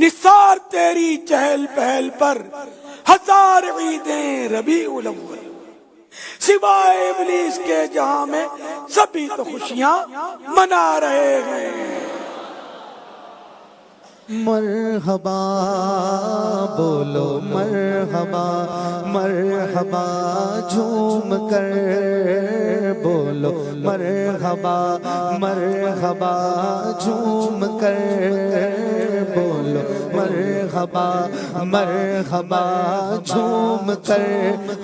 نثار تیری چہل پہل پر ہزار عیدیں ربیع الاول، سوائے ابلیس کے جہاں میں سبھی تو خوشیاں منا رہے ہیں۔ مرحبا بولو مرحبا، مرحبا جھوم کر بولو مرحبا، مرحبا جھوم کر بولو مرحبا، مرحبا جھوم کر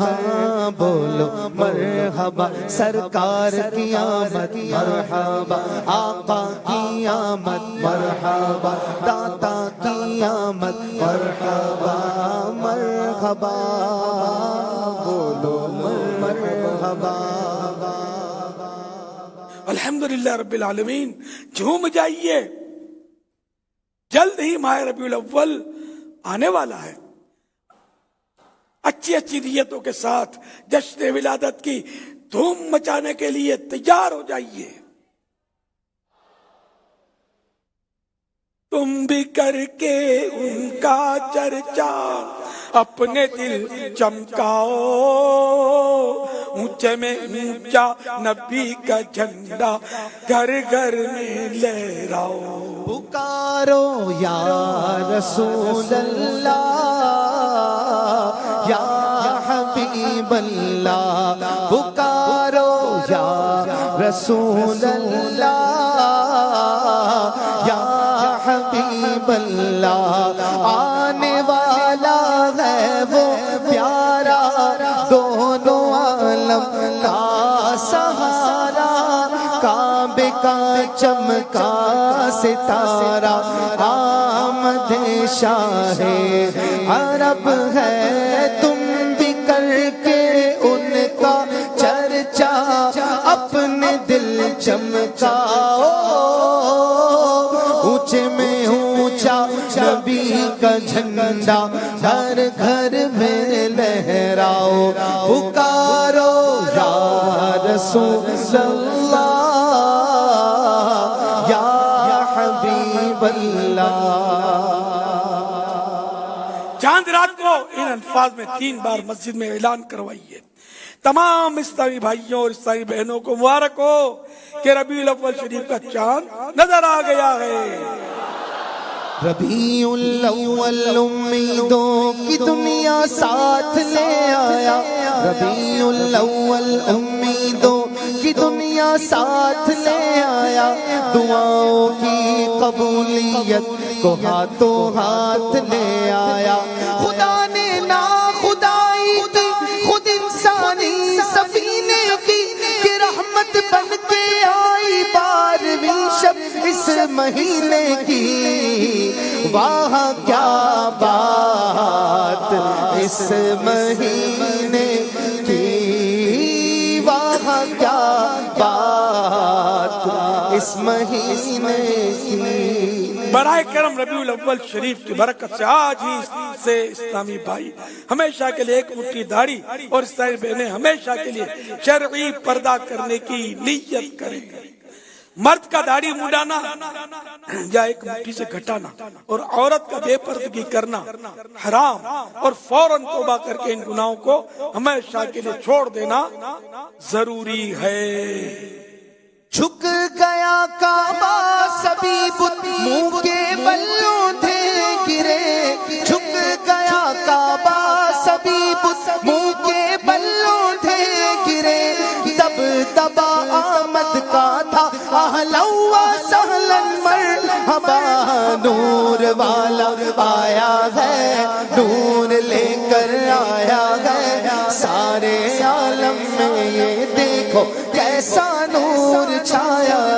ہاں بولو مرحبا۔ سرکار کی آمد مرحبا، آقا کی آمد مرحبا، داتا کی آمد مرحبا، مرحبا بولو مرحبا۔ الحمدللہ رب العالمین، جھوم جائیے، جلد ہی ماہ ربیع الاول آنے والا ہے۔ اچھی اچھی نیتوں کے ساتھ جشن ولادت کی دھوم مچانے کے لیے تیار ہو جائیے۔ تم بھی کر کے ان کا چرچا اپنے دل چمکاؤ، اونچے میں اونچا نبی کا جھنڈا گھر گھر میں لہراؤ۔ پکارو یا رسول اللہ، یا حبیب اللہ، پکارو یا رسول اللہ، یا حبیب اللہ۔ آنے والا ہے وہ پیارا، دونوں عالم کا سہارا، کعبے کا چمکا ستارہ، آمد شاہ عرب ہے۔ تم بھی کر کے ان کا چرچا اپنے دل چمکاؤ، اونچے میں اونچا نبی کا جھنڈا گھر گھر میں لہراؤ۔ پکارو یا رسول اللہ، یا حبیب اللہ۔ چاند رات کو ان الفاظ میں 3 بار مسجد میں اعلان کروائیے۔ تمام اسلامی بھائیوں اور اسلامی بہنوں کو مبارک ہو کہ ربیع الاول شریف کا چاند نظر آ گیا ہے۔ ربیع الاول امیدوں کی دنیا ساتھ لے آیا، ربیع الاول امیدوں کی دنیا ساتھ لے آیا، دعاؤں کی قبولیت کو ہاتھوں ہاتھ لے آیا۔ خدا نے نا خدائی کی خود انسانی سفینے کی، کہ رحمت بن کے آئی 12ویں شب اس مہینے کی۔ واہ کیا بات اس مہینے کی، واہ کیا بات اس مہینے کی۔ برائے کرم ربیع الاول شریف کی برکت سے آج ہی سے اسلامی بھائی ہمیشہ کے لیے ایک مٹھی داڑھی اور اسلامی بہنیں ہمیشہ کے لیے شرعی پردہ کرنے کی نیت کریں۔ مرد کا داڑھی مڈانا یا ایک مٹھی سے گھٹانا اور عورت کا بے پردگی کرنا حرام، اور فوراً توبہ کر کے ان گناہوں کو ہمیشہ کے لیے چھوڑ دینا ضروری ہے۔ جھک گیا کعبہ سبھی بت منہ کے بلوں تھے گرے، جھک گیا کعبہ سبھی بت منہ کے بلوں تھے گرے، تب دبا آمد کا تھا اہلا و سہلا مرحبا، نور والا آیا ہے، نور لے کر آیا ہے، سارے عالم میں یہ دیکھو کیسا نور چھایا